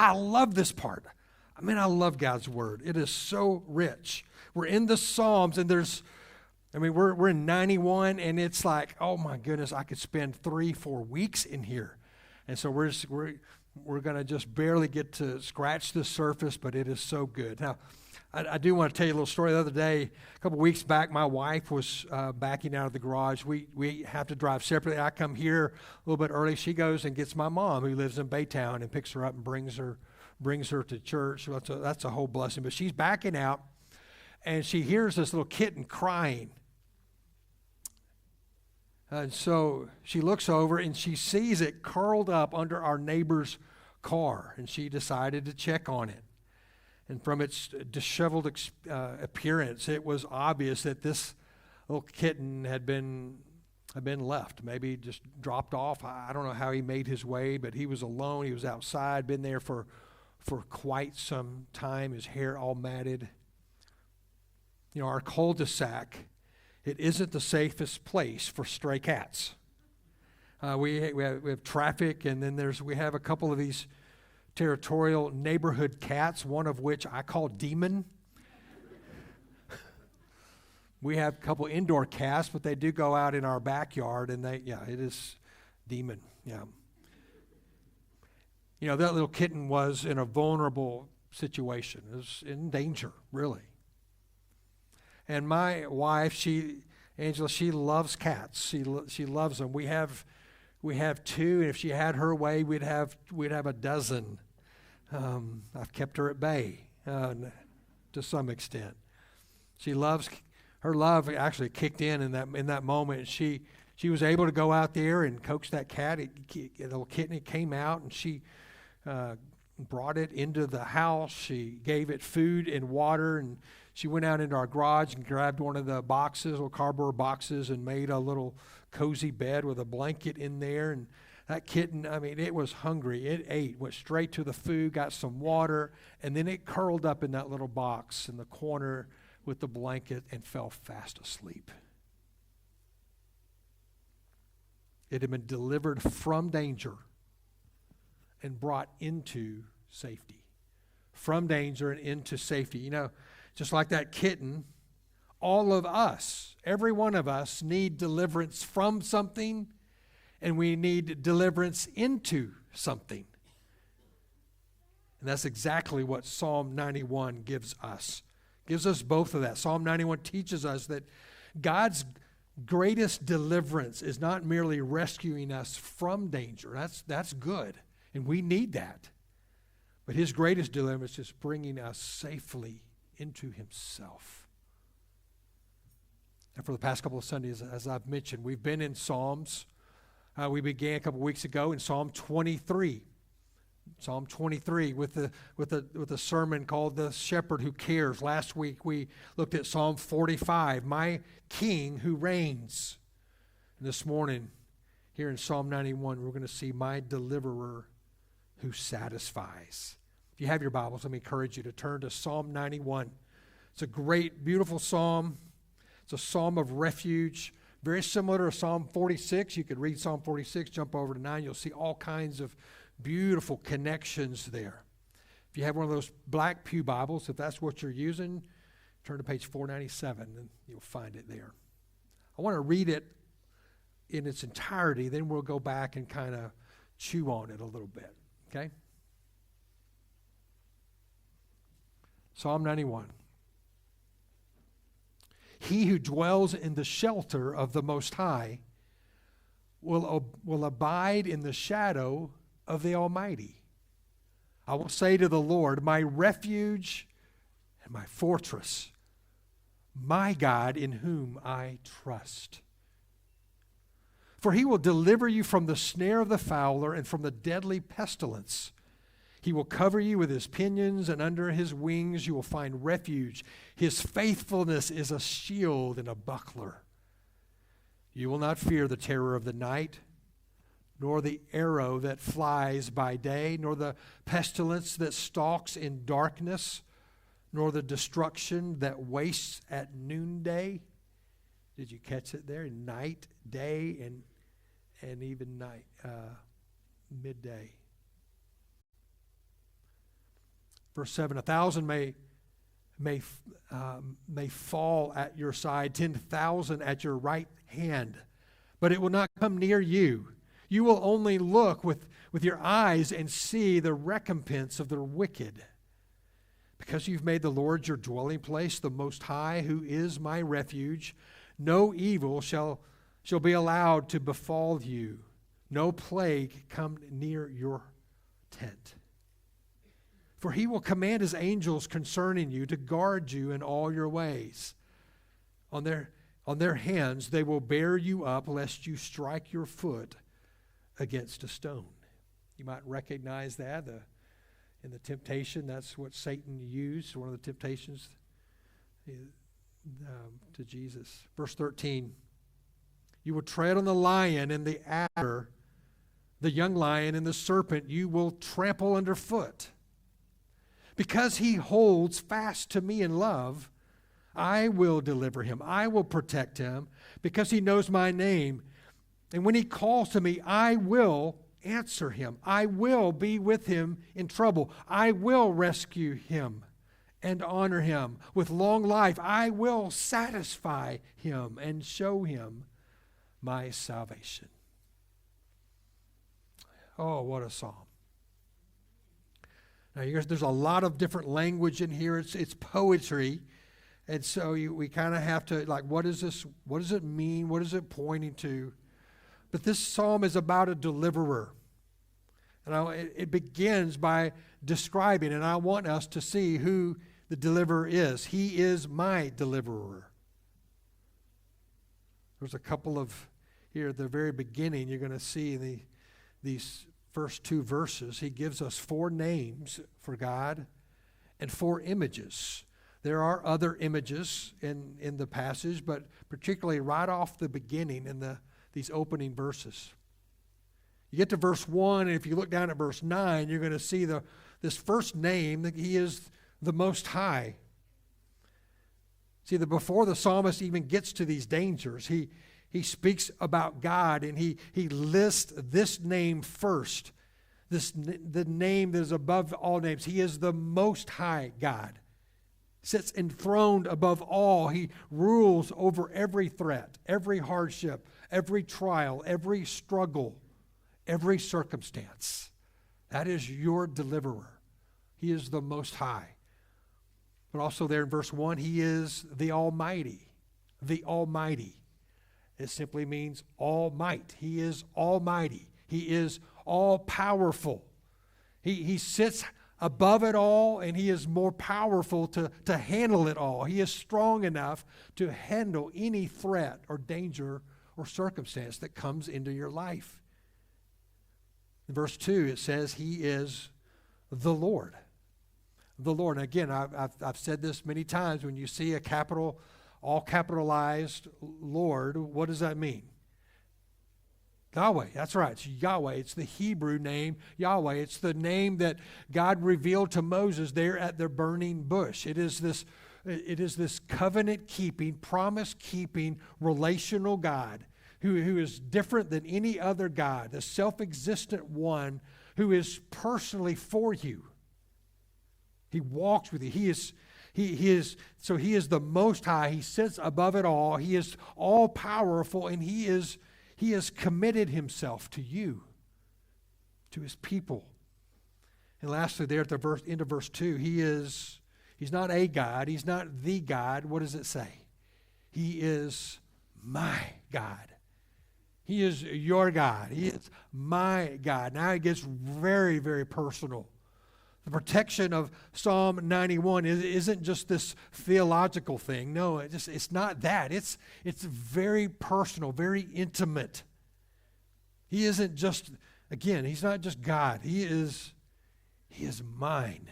I love this part. I mean, I love God's word. It is so rich. We're in the Psalms, and we're in 91, and it's like, oh my goodness, I could spend 3-4 weeks in here. And so we're going to just barely get to scratch the surface, but it is so good. Now, I do want to tell you a little story. The other day, a couple weeks back, my wife was backing out of the garage. We have to drive separately. I come here a little bit early. She goes and gets my mom, who lives in Baytown, and picks her up and brings her to church. So that's a whole blessing. But she's backing out, and she hears this little kitten crying. And so she looks over, and she sees it curled up under our neighbor's car, and she decided to check on it. And from its disheveled appearance, it was obvious that this little kitten had been left, maybe just dropped off. I don't know how he made his way, but he was alone. He was outside, been there for quite some time, his hair all matted. You know, our cul-de-sac, it isn't the safest place for stray cats. We have traffic, and then we have a couple of these territorial neighborhood cats, one of which I call Demon. We have a couple indoor cats, but they do go out in our backyard, and it is Demon. Yeah. You know, that little kitten was in a vulnerable situation. It was in danger, really. And my wife, Angela, she loves cats. She loves them. We have 2, and if she had her way, we'd have a dozen. I've kept her at bay to some extent. Her love actually kicked in that moment. She was able to go out there and coax that cat. The little kitten, it came out, and she brought it into the house. She gave it food and water, and she went out into our garage and grabbed one of the little cardboard boxes, and made a little cozy bed with a blanket in there. And that kitten, I mean, it was hungry. It ate, went straight to the food, got some water, and then it curled up in that little box in the corner with the blanket and fell fast asleep. It had been delivered from danger and brought into safety. From danger and into safety. You know, just like that kitten, all of us, every one of us, need deliverance from something, and we need deliverance into something. And that's exactly what Psalm 91 gives us. Gives us both of that. Psalm 91 teaches us that God's greatest deliverance is not merely rescuing us from danger. That's good, and we need that. But his greatest deliverance is bringing us safely into himself. And for the past couple of Sundays, as I've mentioned, we've been in Psalms. We began a couple weeks ago in Psalm 23. Psalm 23 with a sermon called The Shepherd Who Cares. Last week we looked at Psalm 45, My King Who Reigns. And this morning, here in Psalm 91, we're going to see My Deliverer Who Satisfies. If you have your Bibles, let me encourage you to turn to Psalm 91. It's a great, beautiful psalm. It's a psalm of refuge. Very similar to Psalm 46. You could read Psalm 46, jump over to 9. You'll see all kinds of beautiful connections there. If you have one of those black pew Bibles, if that's what you're using, turn to page 497 and you'll find it there. I want to read it in its entirety, then we'll go back and kind of chew on it a little bit, okay? Psalm 91. He who dwells in the shelter of the Most High will abide in the shadow of the Almighty. I will say to the Lord, my refuge and my fortress, my God in whom I trust. For he will deliver you from the snare of the fowler and from the deadly pestilence. He will cover you with his pinions, and under his wings you will find refuge. His faithfulness is a shield and a buckler. You will not fear the terror of the night, nor the arrow that flies by day, nor the pestilence that stalks in darkness, nor the destruction that wastes at noonday. Did you catch it there? Night, day, and even night, midday. Verse 7, 1,000 may fall at your side, 10,000 at your right hand, but it will not come near you. You will only look with your eyes and see the recompense of the wicked. Because you've made the Lord your dwelling place, the Most High, who is my refuge, no evil shall be allowed to befall you, no plague come near your tent. For he will command his angels concerning you to guard you in all your ways. On their hands they will bear you up, lest you strike your foot against a stone. You might recognize that in the temptation. That's what Satan used, one of the temptations to Jesus. Verse 13, you will tread on the lion and the adder, the young lion and the serpent you will trample underfoot. Because he holds fast to me in love, I will deliver him. I will protect him because he knows my name. And when he calls to me, I will answer him. I will be with him in trouble. I will rescue him and honor him. With long life, I will satisfy him and show him my salvation. Oh, what a psalm. Now, there's a lot of different language in here. It's poetry. And so we kind of have to, like, what is this? What does it mean? What is it pointing to? But this psalm is about a deliverer. And it begins by describing, and I want us to see who the deliverer is. He is my deliverer. There's a couple of, here at the very beginning, you're going to see these first two verses. He gives us 4 names for God and 4 images. There are other images in the passage, but particularly right off the beginning in these opening verses. You get to verse 1, and if you look down at verse 9, you're going to see this first name, that he is the Most High. See, before the psalmist even gets to these dangers, he speaks about God, and he lists this name first, the name that is above all names. He is the Most High God. Sits enthroned above all. He rules over every threat, every hardship, every trial, every struggle, every circumstance. That is your deliverer. He is the Most High. But also there in verse 1, he is the Almighty. The Almighty. It simply means all might. He is almighty. He is all powerful. He sits above it all, and he is more powerful to handle it all. He is strong enough to handle any threat or danger or circumstance that comes into your life. In verse 2, it says he is the Lord. The Lord. And again, I've said this many times. When you see a capital, all capitalized Lord, what does that mean? Yahweh. That's right. It's Yahweh. It's the Hebrew name Yahweh. It's the name that God revealed to Moses there at the burning bush. It is this covenant-keeping, promise-keeping, relational God who is different than any other God, the self-existent one who is personally for you. He walks with you. He is the Most High. He sits above it all. He is all powerful, and he has committed himself to you, to his people. And lastly, there at the end of verse 2, he's not a God. He's not the God. What does it say? He is my God. He is your God. He is my God. Now it gets very, very personal. The protection of Psalm 91 isn't just this theological thing. No, it's not that. It's very personal, very intimate. He isn't just, again, he's not just God. He is mine,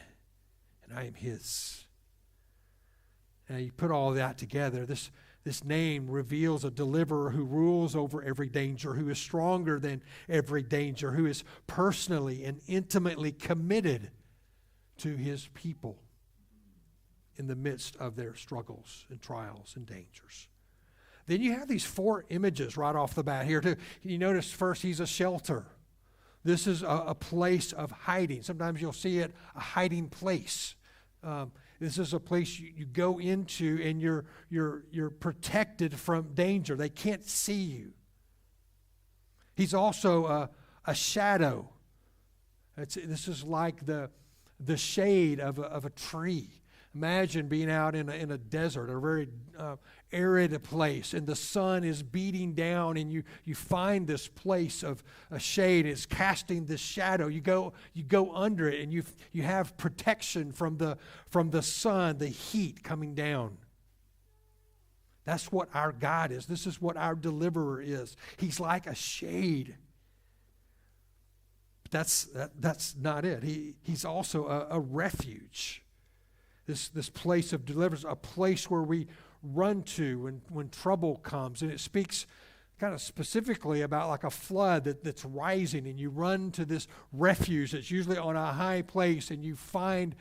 and I am his. Now you put all that together, this name reveals a deliverer who rules over every danger, who is stronger than every danger, who is personally and intimately committed to his people in the midst of their struggles and trials and dangers. Then you have these 4 images right off the bat here too. You notice first he's a shelter. This is a place of hiding. Sometimes you'll see it, a hiding place. This is a place you go into and you're protected from danger. They can't see you. He's also a shadow. This is like the shade of a tree. Imagine being out in a desert, a very arid place, and the sun is beating down, and you find this place of a shade. It's casting this shadow. You go under it, and you have protection from the sun, the heat coming down. That's what our God is. This is what our deliverer is. He's like a shade. But that's not it. He's also a refuge. This place of deliverance, a place where we run to when trouble comes. And it speaks kind of specifically about like a flood that's rising, and you run to this refuge that's usually on a high place, and you find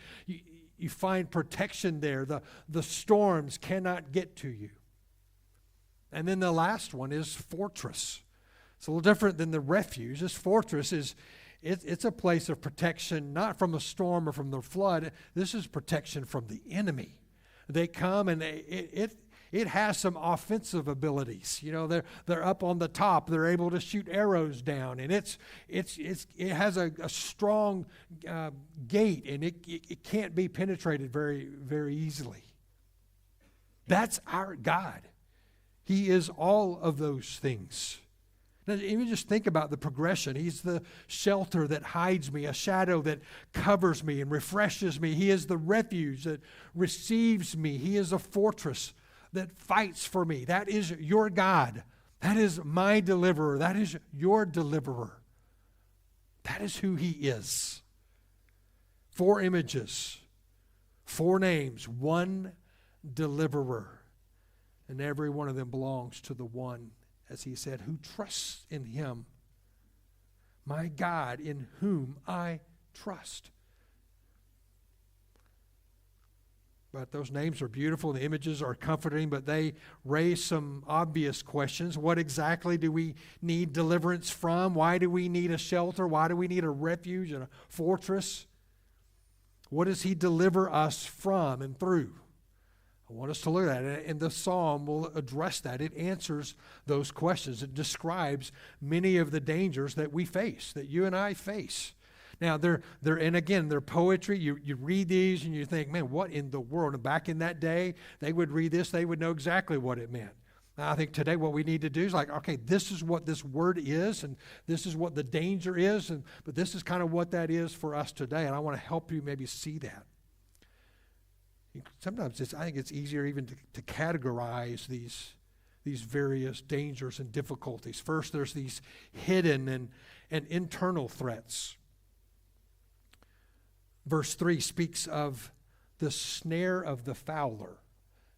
protection there. The storms cannot get to you. And then the last one is fortress. It's a little different than the refuge. This fortress it's a place of protection, not from a storm or from the flood. This is protection from the enemy. They come, and it has some offensive abilities. You know, they're up on the top. They're able to shoot arrows down, and it has a strong gate, and it can't be penetrated very, very easily. That's our God. He is all of those things. Now, even just think about the progression. He's the shelter that hides me, a shadow that covers me and refreshes me. He is the refuge that receives me. He is a fortress that fights for me. That is your God. That is my deliverer. That is your deliverer. That is who he is. 4 images, 4 names, 1 deliverer. And every one of them belongs to the one, as he said, who trusts in him. My God, in whom I trust. But those names are beautiful. The images are comforting, but they raise some obvious questions. What exactly do we need deliverance from? Why do we need a shelter? Why do we need a refuge and a fortress? What does he deliver us from and through? I want us to look at it, and the psalm will address that. It answers those questions. It describes many of the dangers that we face, that you and I face. Now, they're poetry. You read these and you think, man, what in the world? And back in that day, they would read this, they would know exactly what it meant. Now, I think today what we need to do is like, okay, this is what this word is, and this is what the danger is, but this is kind of what that is for us today, and I want to help you maybe see that. Sometimes I think it's easier even to categorize these various dangers and difficulties. First, there's these hidden and internal threats. Verse 3 speaks of the snare of the fowler.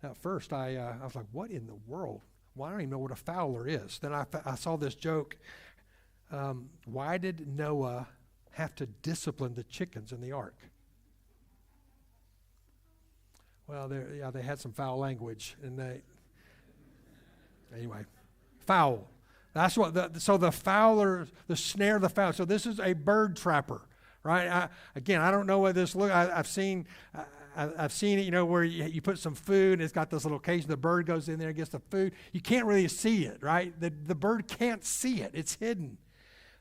Now, at first, I was like, what in the world? Well, I don't even know what a fowler is. Then I saw this joke. Why did Noah have to discipline the chickens in the ark? Well, they had some foul language, and anyway, foul. That's what. So the fowler, the snare of the fowler. So this is a bird trapper, right? I don't know what this looks. I've seen it. You know, where you put some food, and it's got this little cage. The bird goes in there and gets the food. You can't really see it, right? The bird can't see it. It's hidden.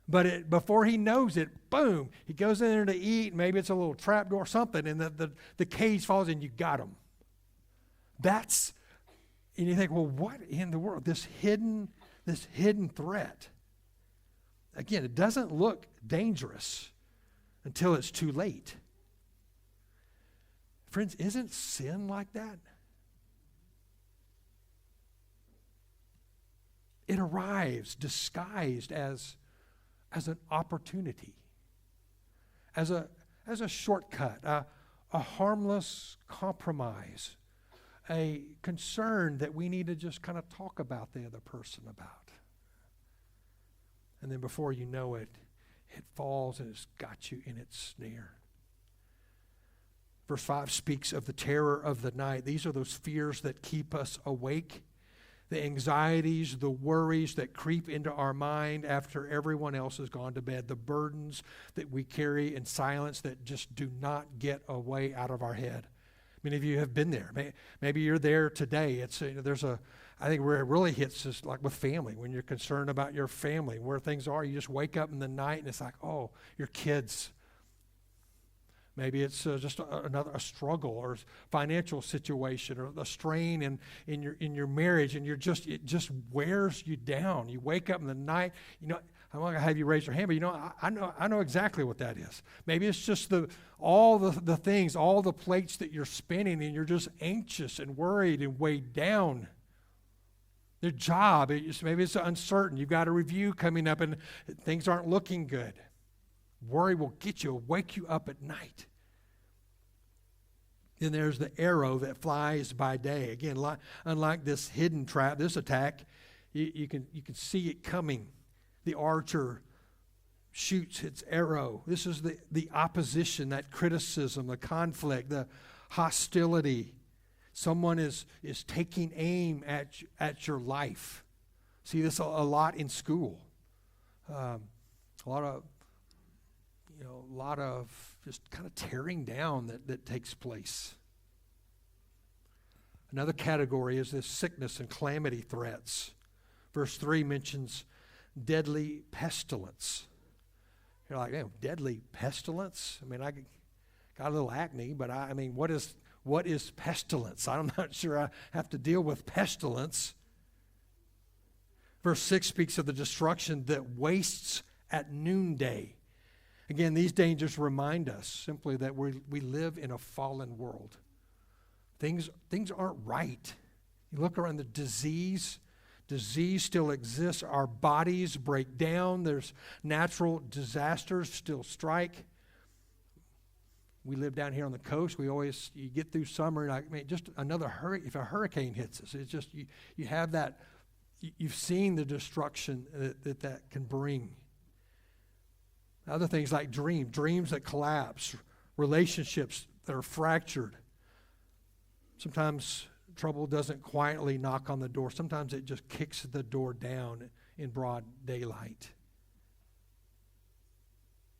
But before he knows it, boom, he goes in there to eat. Maybe it's a little trap door or something, and the cage falls, and you got him. And you think, well, what in the world? This hidden threat. Again, it doesn't look dangerous until it's too late. Friends, isn't sin like that? It arrives disguised as an opportunity, as a shortcut, a harmless compromise, a concern that we need to just kind of talk about the other person about. And then before you know it, it falls and it's got you in its snare. Verse 5 speaks of the terror of the night. These are those fears that keep us awake. the anxieties, the worries that creep into our mind after everyone else has gone to bed, the burdens that we carry in silence that just do not get away out of our head. Many of you have been there. Maybe you're there today. I think where it really hits is like with family, when you're concerned about your family, where things are. You just wake up in the night and it's like, oh, your kids. Maybe it's just a struggle or financial situation or a strain in your marriage, and it just wears you down. You wake up in the night. I'm not going to have you raise your hand, but I know exactly what that is. Maybe it's just all the things, all the plates that you're spinning, and you're just anxious and worried and weighed down. Their job, maybe it's uncertain. You've got a review coming up and things aren't looking good. Worry will wake you up at night. Then there's the arrow that flies by day. Again, unlike this hidden trap, this attack, you can see it coming. The archer shoots its arrow. This is the opposition, that criticism, the conflict, the hostility. Someone is taking aim at your life. See this a lot in school. A lot of just kind of tearing down that takes place. Another category is this sickness and calamity threats. Verse 3 mentions deadly pestilence. You're like, deadly pestilence? I mean, I got a little acne, but what is pestilence? I'm not sure I have to deal with pestilence. Verse 6 speaks of the destruction that wastes at noonday. Again, these dangers remind us simply that we live in a fallen world. Things aren't right. You look around, the disease still exists. Our bodies break down. There's natural disasters still strike. We live down here on the coast. You get through summer, and just another hurricane. If a hurricane hits us, it's just you have that. You've seen the destruction that can bring. Other things like dreams that collapse, relationships that are fractured. Sometimes trouble doesn't quietly knock on the door. Sometimes it just kicks the door down in broad daylight.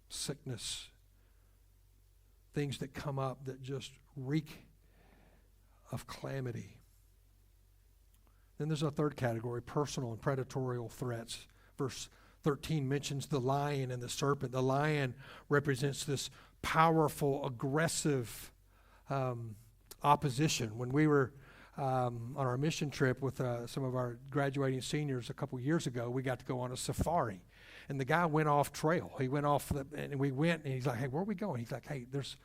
Sickness. Things that come up that just reek of calamity. Then there's a third category, personal and predatory threats. Verse 13 mentions the lion and the serpent. The lion represents this powerful, aggressive opposition. When we were on our mission trip with some of our graduating seniors a couple years ago, we got to go on a safari. And the guy went off trail. He went off, and we went, and he's like, hey, where are we going? He's like, hey, there's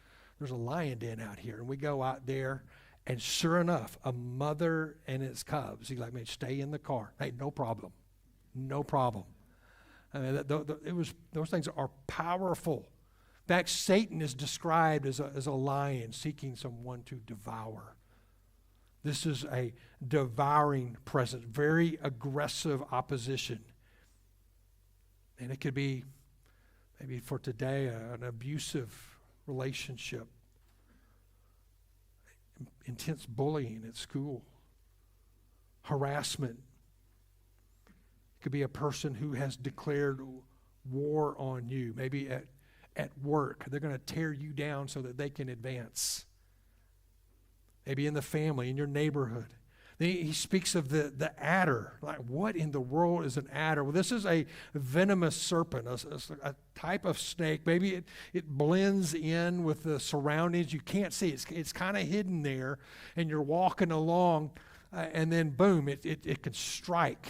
a lion den out here. And we go out there, and sure enough, a mother and its cubs. He's like, man, stay in the car. Hey, no problem. No problem. I mean, those things are powerful. In fact, Satan is described as a lion seeking someone to devour. This is a devouring presence, very aggressive opposition. And it could be, maybe for today, an abusive relationship, intense bullying at school, harassment. It could be a person who has declared war on you, maybe at work. They're going to tear you down so that they can advance. Maybe in the family, in your neighborhood. He speaks of the adder. Like, what in the world is an adder? Well, this is a venomous serpent, a type of snake. Maybe it blends in with the surroundings. You can't see it. It's kind of hidden there, and you're walking along, and then boom, it can strike.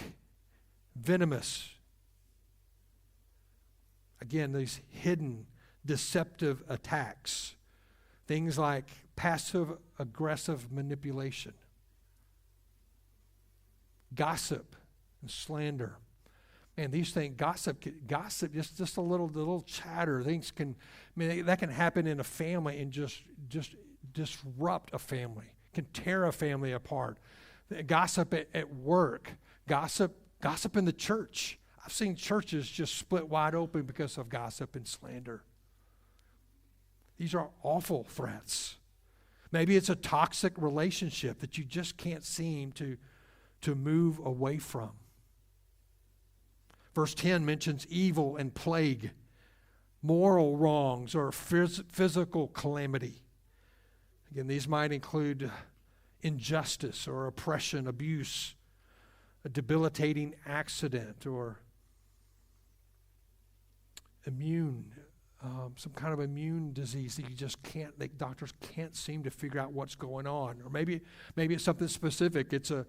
Venomous. Again, these hidden, deceptive attacks. Things like passive-aggressive manipulation. Gossip and slander. Man, these things, gossip, just a little chatter. Things that can happen in a family and just disrupt a family, can tear a family apart. Gossip at work, gossip in the church. I've seen churches just split wide open because of gossip and slander. These are awful threats. Maybe it's a toxic relationship that you just can't seem to to move away from. Verse 10 mentions evil and plague, moral wrongs, or physical calamity. Again, these might include injustice or oppression, abuse, a debilitating accident, or some kind of immune disease that you just can't, that doctors can't seem to figure out what's going on. Or maybe it's something specific. It's a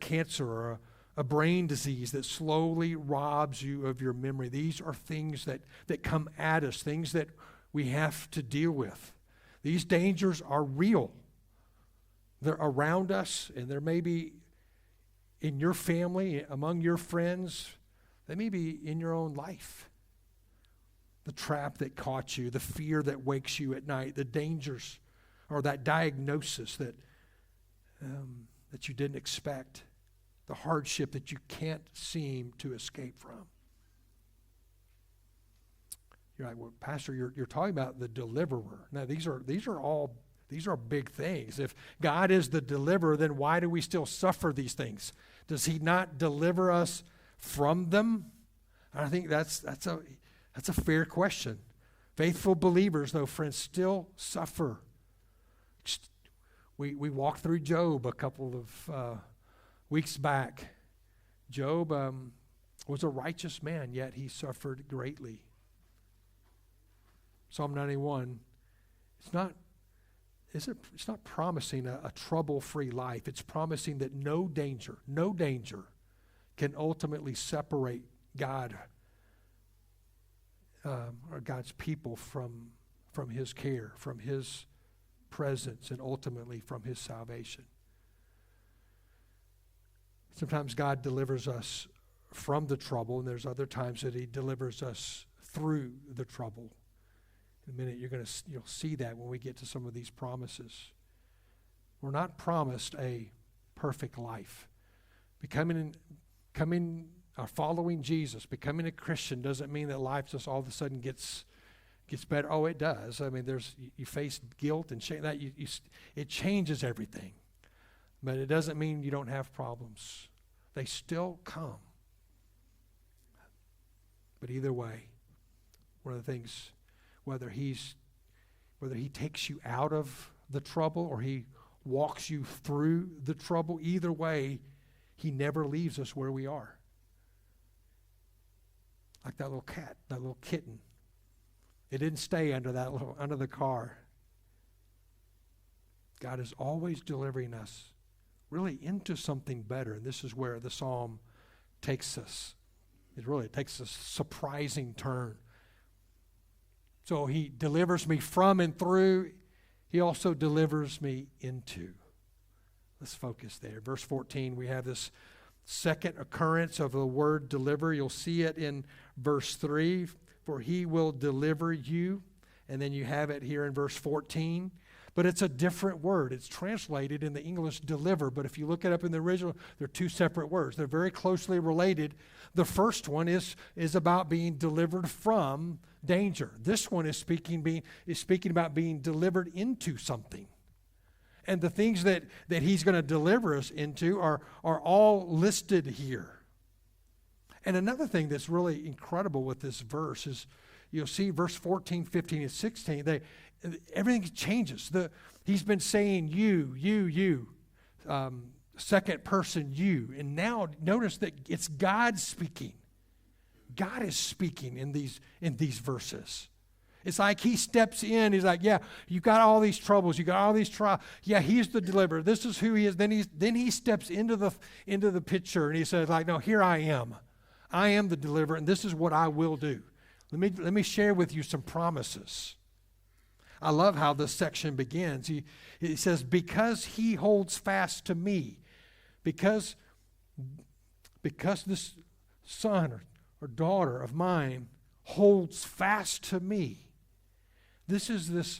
cancer or a brain disease that slowly robs you of your memory. These are things that come at us, things that we have to deal with. These dangers are real. They're around us, and there may be in your family, among your friends. They may be in your own life. The trap that caught you, the fear that wakes you at night, the dangers, or that diagnosis that you didn't expect, the hardship that you can't seem to escape from. You're like, well, Pastor, you're talking about the deliverer. Now, these are big things. If God is the deliverer, then why do we still suffer these things? Does he not deliver us from them? I think that's a fair question. Faithful believers, though, friends, still suffer. We walked through Job a couple of weeks back. Job was a righteous man, yet he suffered greatly. Psalm 91, it's not promising a trouble-free life. It's promising that no danger can ultimately separate God or God's people from his care, from his presence, and ultimately from his salvation. Sometimes God delivers us from the trouble, and there's other times that he delivers us through the trouble. In a minute, you'll see that when we get to some of these promises. We're not promised a perfect life. Following Jesus, becoming a Christian doesn't mean that life just all of a sudden gets better. Oh, it does. I mean, you face guilt and shame. It changes everything. But it doesn't mean you don't have problems. They still come. But either way, one of the things, whether he takes you out of the trouble or he walks you through the trouble, either way, he never leaves us where we are. Like that little cat, that little kitten. It didn't stay under the car. God is always delivering us really into something better. And this is where the psalm takes us. It takes a surprising turn. So he delivers me from and through. He also delivers me into. Let's focus there. Verse 14, we have this second occurrence of the word deliver. You'll see it in verse 3. For he will deliver you. And then you have it here in verse 14. But it's a different word. It's translated in the English deliver. But if you look it up in the original, they're two separate words. They're very closely related. The first one is about being delivered from danger. This one is speaking about being delivered into something. And the things that he's going to deliver us into are all listed here. And another thing that's really incredible with this verse is you'll see verse 14, 15, and 16, everything changes. He's been saying you, second person you. And now notice that it's God speaking. God is speaking in these verses. It's like he steps in. He's like, yeah, you got all these troubles. You got all these trials. Yeah, he's the deliverer. This is who he is. Then he steps into the picture and he says, like, no, here I am. I am the deliverer, and this is what I will do. Let me share with you some promises. I love how this section begins. He says, because he holds fast to me, because this son or daughter of mine holds fast to me. This is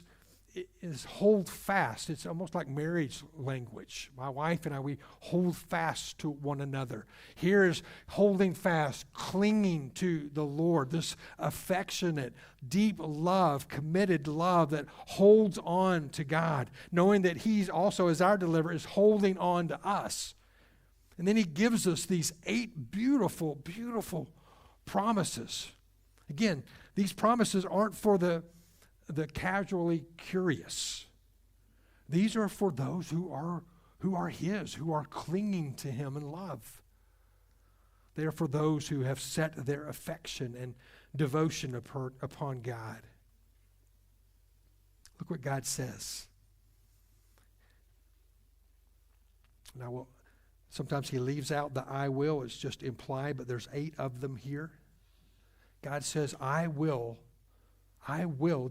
hold fast. It's almost like marriage language. My wife and I, we hold fast to one another. Here is holding fast, clinging to the Lord, this affectionate, deep love, committed love that holds on to God, knowing that he's also, as our deliverer, is holding on to us. And then he gives us these 8 beautiful, beautiful promises. Again, these promises aren't for the casually curious. These are for those who are his, who are clinging to him in love. They are for those who have set their affection and devotion upon God. Look what God says. Now, sometimes he leaves out the I will. It's just implied, but there's 8 of them here. God says, I will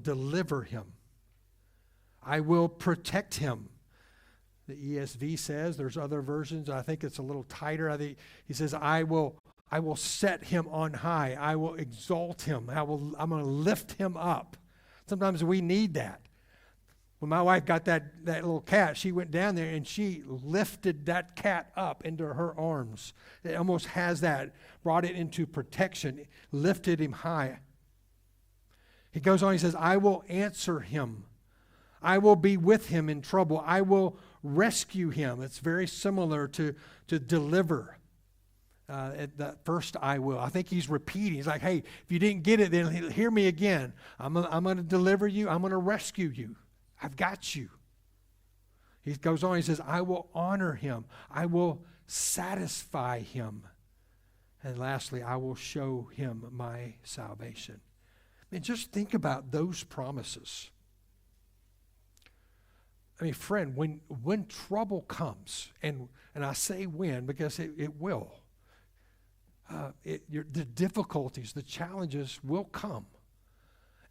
deliver him. I will protect him. The ESV says, there's other versions, I think it's a little tighter. I think he says, I will set him on high. I will exalt him. I'm going to lift him up. Sometimes we need that. When my wife got that little cat, she went down there and she lifted that cat up into her arms. It almost has that, brought it into protection, lifted him high. He goes on, he says, I will answer him. I will be with him in trouble. I will rescue him. It's very similar to deliver. At the first I will. I think he's repeating. He's like, hey, if you didn't get it, then hear me again. I'm going to deliver you. I'm going to rescue you. I've got you. He goes on, he says, I will honor him. I will satisfy him. And lastly, I will show him my salvation. And just think about those promises. I mean, friend, when trouble comes, and I say when because it will, the difficulties, the challenges will come.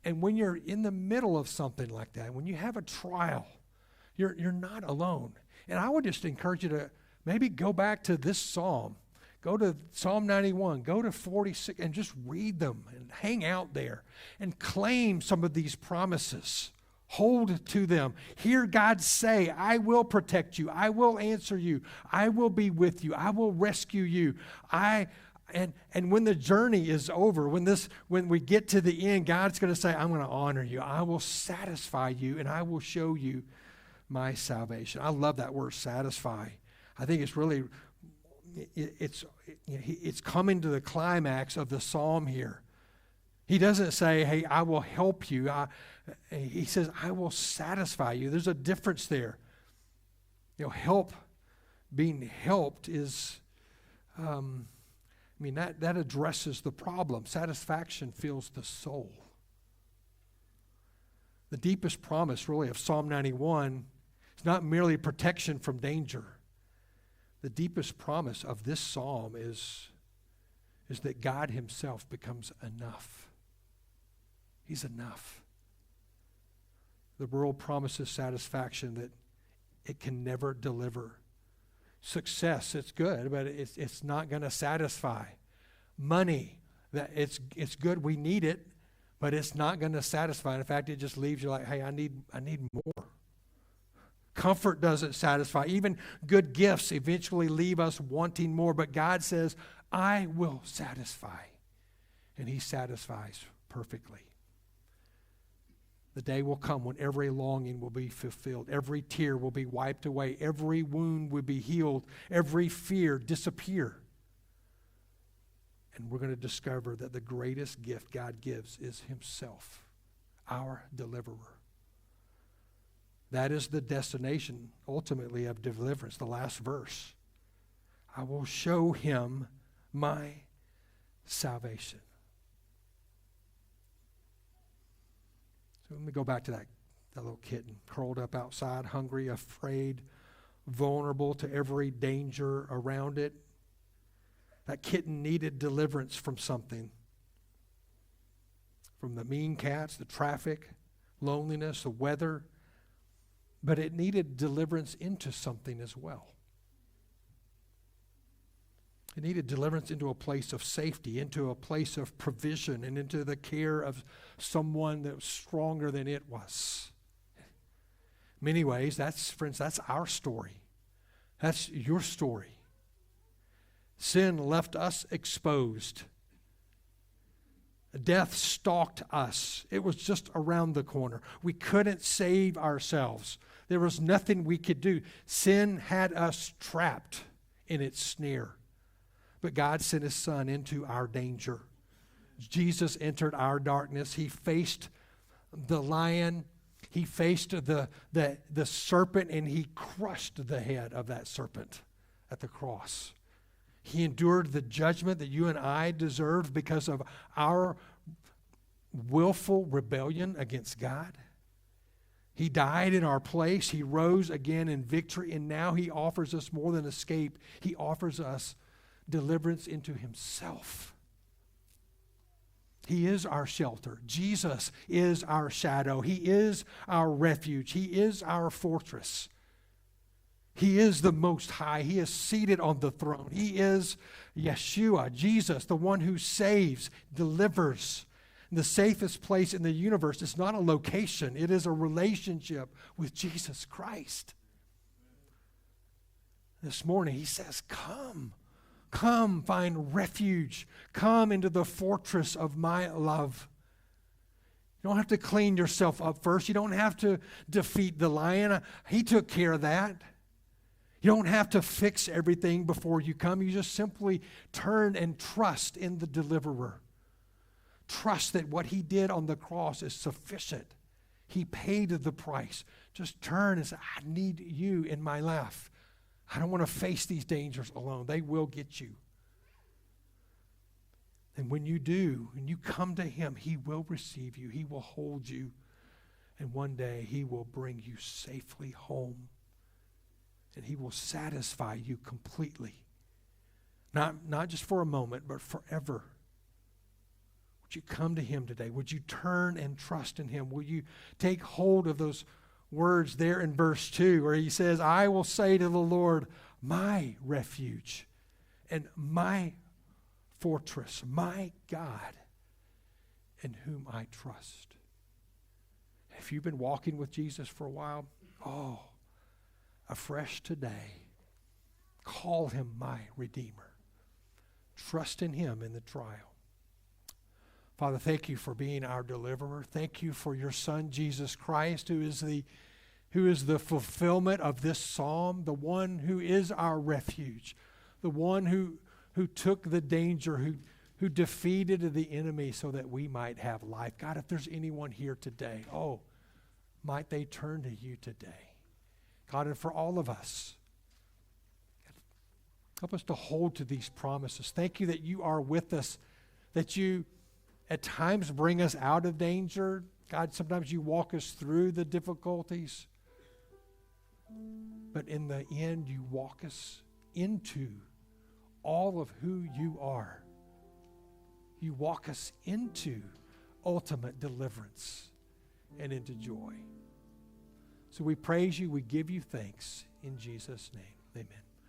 And when you're in the middle of something like that, when you have a trial, you're not alone. And I would just encourage you to maybe go back to this psalm. Go to Psalm 91, go to 46, and just read them and hang out there and claim some of these promises. Hold to them. Hear God say, I will protect you. I will answer you. I will be with you. I will rescue you. And when the journey is over, when we get to the end, God's going to say, I'm going to honor you. I will satisfy you, and I will show you my salvation. I love that word, satisfy. I think it's really, it's coming to the climax of the psalm here. He doesn't say, hey, I will help you. He says, I will satisfy you. There's a difference there. Help, being helped is, that addresses the problem. Satisfaction fills the soul. The deepest promise, really, of Psalm 91 is not merely protection from danger. The deepest promise of this psalm is that God himself becomes enough. He's enough. The world promises satisfaction that it can never deliver. Success, it's good, but it's not going to satisfy. Money, that it's good, we need it, but it's not going to satisfy. In fact, it just leaves you like, hey, I need more. Comfort doesn't satisfy. Even good gifts eventually leave us wanting more, but God says, I will satisfy. And he satisfies perfectly. The day will come when every longing will be fulfilled. Every tear will be wiped away. Every wound will be healed. Every fear disappear. And we're going to discover that the greatest gift God gives is himself, our deliverer. That is the destination, ultimately, of deliverance. The last verse. I will show him my salvation. So let me go back to that little kitten, curled up outside, hungry, afraid, vulnerable to every danger around it. That kitten needed deliverance from something. From the mean cats, the traffic, loneliness, the weather. But it needed deliverance into something as well. It needed deliverance into a place of safety, into a place of provision, and into the care of someone that was stronger than it was. In many ways, friends, that's our story. That's your story. Sin left us exposed. Death stalked us. It was just around the corner. We couldn't save ourselves. There was nothing we could do. Sin had us trapped in its snare. But God sent his Son into our danger. Jesus entered our darkness. He faced the lion. He faced the serpent, and he crushed the head of that serpent at the cross. He endured the judgment that you and I deserved because of our willful rebellion against God. He died in our place. He rose again in victory, and now he offers us more than escape. He offers us deliverance into himself. He is our shelter. Jesus is our shadow. He is our refuge. He is our fortress. He is the Most High. He is seated on the throne. He is Yeshua, Jesus, the one who saves, delivers. The safest place in the universe is not a location. It is a relationship with Jesus Christ. This morning he says, come. Come find refuge. Come into the fortress of my love. You don't have to clean yourself up first. You don't have to defeat the lion. He took care of that. You don't have to fix everything before you come. You just simply turn and trust in the deliverer. Trust that what he did on the cross is sufficient. He paid the price. Just turn and say, I need you in my life. I don't want to face these dangers alone. They will get you. And when you do, when you come to him, he will receive you. He will hold you. And one day he will bring you safely home. And he will satisfy you completely. Not just for a moment, but forever. Would you come to him today? Would you turn and trust in him? Will you take hold of those words there in verse 2 where he says, I will say to the Lord, my refuge and my fortress, my God, in whom I trust. If you've been walking with Jesus for a while, afresh today, call him my Redeemer. Trust in him in the trial. Father, thank you for being our deliverer. Thank you for your Son, Jesus Christ, who is the fulfillment of this psalm, the one who is our refuge, the one who took the danger, who defeated the enemy so that we might have life. God, if there's anyone here today, might they turn to you today. God, and for all of us, help us to hold to these promises. Thank you that you are with us, that you at times bring us out of danger. God, sometimes you walk us through the difficulties. But in the end, you walk us into all of who you are. You walk us into ultimate deliverance and into joy. So we praise you. We give you thanks in Jesus' name. Amen.